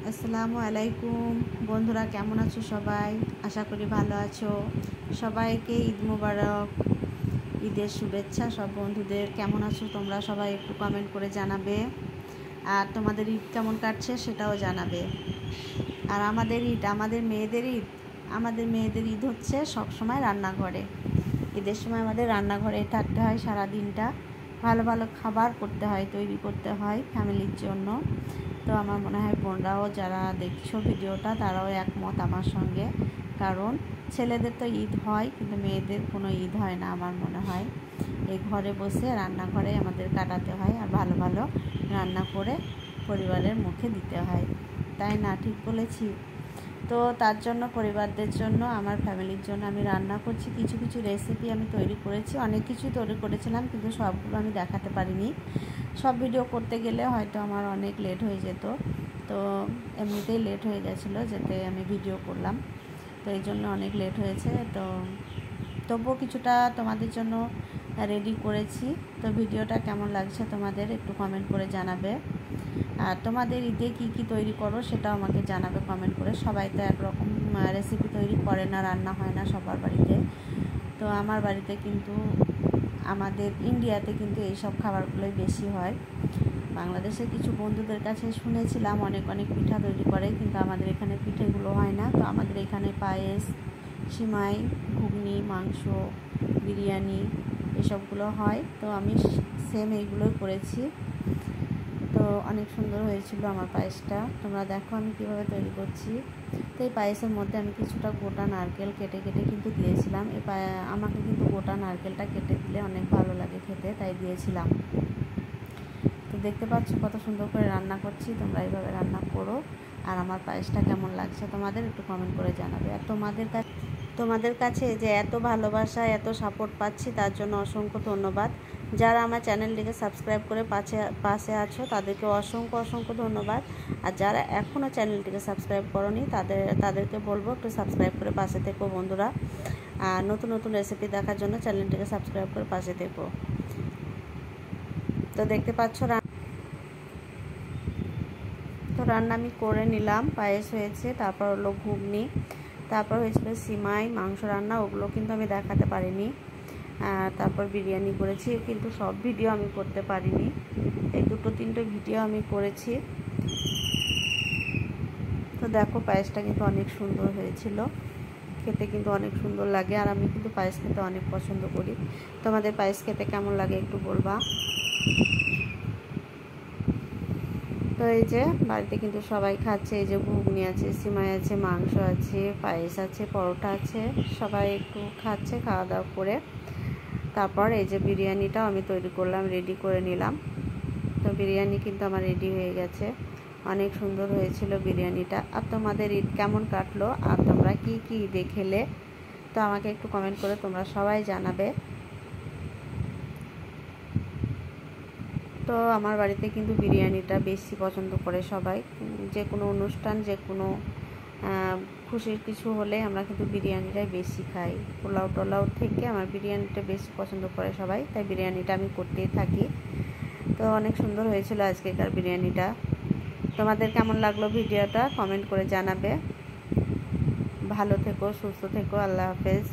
আসসালামু আলাইকুম বন্ধুরা, কেমন আছো সবাই? আশা করি ভালো আছো। সবাইকে ঈদ মোবারক, ঈদের শুভেচ্ছা সব বন্ধুদের। কেমন আছো তোমরা সবাই একটু কমেন্ট করে জানাবে। আর তোমাদের ঈদ কেমন কাটছে সেটাও জানাবে। আর আমাদের ঈদ, আমাদের মেয়েদের ঈদ হচ্ছে সব সময় রান্নাঘরে। ঈদের সময় আমাদের রান্নাঘরে থাকতে হয় সারা দিনটা। ভালো ভালো খাবার করতে হয়, তৈরি করতে হয় ফ্যামিলির জন্য। তো আমার মনে হয় বোনরাও যারা দেখছো ভিডিওটা তারাও একমত আমার সঙ্গে। কারণ ছেলেদের তো ঈদ হয়, কিন্তু মেয়েদের কোনো ঈদ হয় না আমার মনে হয়। এই ঘরে বসে রান্নাঘরে আমাদের কাটাতে হয়, আর ভালো ভালো রান্না করে পরিবারের মুখে দিতে হয়, তাই না? ঠিক বলেছি তো? তার জন্য পরিবারদের জন্য, আমার ফ্যামিলির জন্য আমি রান্না করছি। কিছু কিছু রেসিপি আমি তৈরি করেছি, অনেক কিছুই তৈরি করেছিলাম, কিন্তু সবগুলো আমি দেখাতে পারিনি। সব ভিডিও করতে গেলে হয়তো আমার অনেক লেট হয়ে যেত। তো এমনিতেই লেট হয়ে গেছিলো যেতে আমি ভিডিও করলাম, তো এই জন্য অনেক লেট হয়েছে। তো তবুও কিছুটা তোমাদের জন্য রেডি করেছি। তো ভিডিওটা কেমন লাগছে তোমাদের একটু কমেন্ট করে জানাবে। আর তোমাদের ঈদে কী কী তৈরি করো সেটাও আমাকে জানাবে কমেন্ট করে। সবাই তো একরকম রেসিপি তৈরি করে না, রান্না হয় না সবার বাড়িতে। তো আমার বাড়িতে কিন্তু, আমাদের ইন্ডিয়াতে কিন্তু এইসব খাবারগুলোই বেশি হয়। বাংলাদেশের কিছু বন্ধুদের কাছে শুনেছিলাম অনেক অনেক পিঠা তৈরি করে, কিন্তু আমাদের এখানে পিঠেগুলো হয় না। তো আমাদের এখানে পায়েস, সিমাই, ঘুগনি, মাংস, বিরিয়ানি এসবগুলো হয়। তো আমি সেম এইগুলোই করেছি। তো অনেক সুন্দর হয়েছিল আমার পায়েসটা। তোমরা দেখো আমি কীভাবে তৈরি করছি। তো এই পায়েসের মধ্যে আমি কিছুটা গোটা নারকেল কেটে কেটে কিন্তু দিয়েছিলাম। আমাকে কিন্তু গোটা নারকেলটা কেটে দিলে অনেক ভালো লাগে খেতে, তাই দিয়েছিলাম। তো দেখতে পাচ্ছ কত সুন্দর করে রান্না করছি। তোমরা এইভাবে রান্না করো। আর আমার পায়েসটা কেমন লাগছে তোমাদের একটু কমেন্ট করে জানাবে। আর তোমাদের কাছে যে এত ভালোবাসা, এত সাপোর্ট পাচ্ছি, তার জন্য অসংখ্য ধন্যবাদ। যারা আমার চ্যানেলটিকে সাবস্ক্রাইব করে পাশে আছো তাদেরকে অসংখ্য অসংখ্য ধন্যবাদ। আর যারা এখনও চ্যানেলটিকে সাবস্ক্রাইব করোনি তাদেরকে বলবো একটু সাবস্ক্রাইব করে পাশে থেকো বন্ধুরা। আর নতুন নতুন রেসিপি দেখার জন্য চ্যানেলটিকে সাবস্ক্রাইব করে পাশে থেকো। তো দেখতে পাচ্ছ রান্না আমি করে নিলাম। পায়েস হয়েছে, তারপর হলো ঘুগনি, তারপর হয়েছিল সিমাই, মাংস রান্না, ওগুলো কিন্তু আমি দেখাতে পারিনি। তারপর বিরিয়ানি করেছি, কিন্তু সব ভিডিও আমি করতে পারিনি। এই দুটো তিনটে ভিডিও আমি করেছি। তো দেখো পায়েসটা কিন্তু অনেক সুন্দর হয়েছিল, খেতে কিন্তু অনেক সুন্দর লাগে। আর আমি কিন্তু পায়েস খেতে অনেক পছন্দ করি। তোমাদের পায়েস খেতে কেমন লাগে একটু বলবা। তো এই যে বাড়িতে কিন্তু সবাই খাচ্ছে। এই যে ঘুগনি আছে, সিমাই আছে, মাংস আছে, পায়েস আছে, পরোটা আছে, সবাই একটু খাচ্ছে খাওয়া দাওয়া করে। তারপর এই যে বিরিয়ানিটাও আমি তৈরি করলাম, রেডি করে নিলাম। তো বিরিয়ানি কিন্তু আমার রেডি হয়ে গেছে। অনেক সুন্দর হয়েছিল বিরিয়ানিটা। আর তোমাদের ঈদ কেমন কাটলো, আর তোমরা কি কি ঈদে খেলে, তো আমাকে একটু কমেন্ট করে তোমরা সবাই জানাবে। তো আমার বাড়িতে কিন্তু বিরিয়ানিটা বেশি পছন্দ করে সবাই। যে কোনো অনুষ্ঠান, যে কোনো খুশির কিছু হলে আমরা কিন্তু বিরিয়ানিটাই বেশি খাই। পোলাও টোলাও থেকে আমার বিরিয়ানিটা বেশি পছন্দ করে সবাই, তাই বিরিয়ানিটা আমি করতেই থাকি। তো অনেক সুন্দর হয়েছিল আজকেকার বিরিয়ানিটা। তোমাদের কেমন লাগলো ভিডিওটা কমেন্ট করে জানাবে। ভালো থেকো, সুস্থ থেকো, আল্লাহ হাফেজ।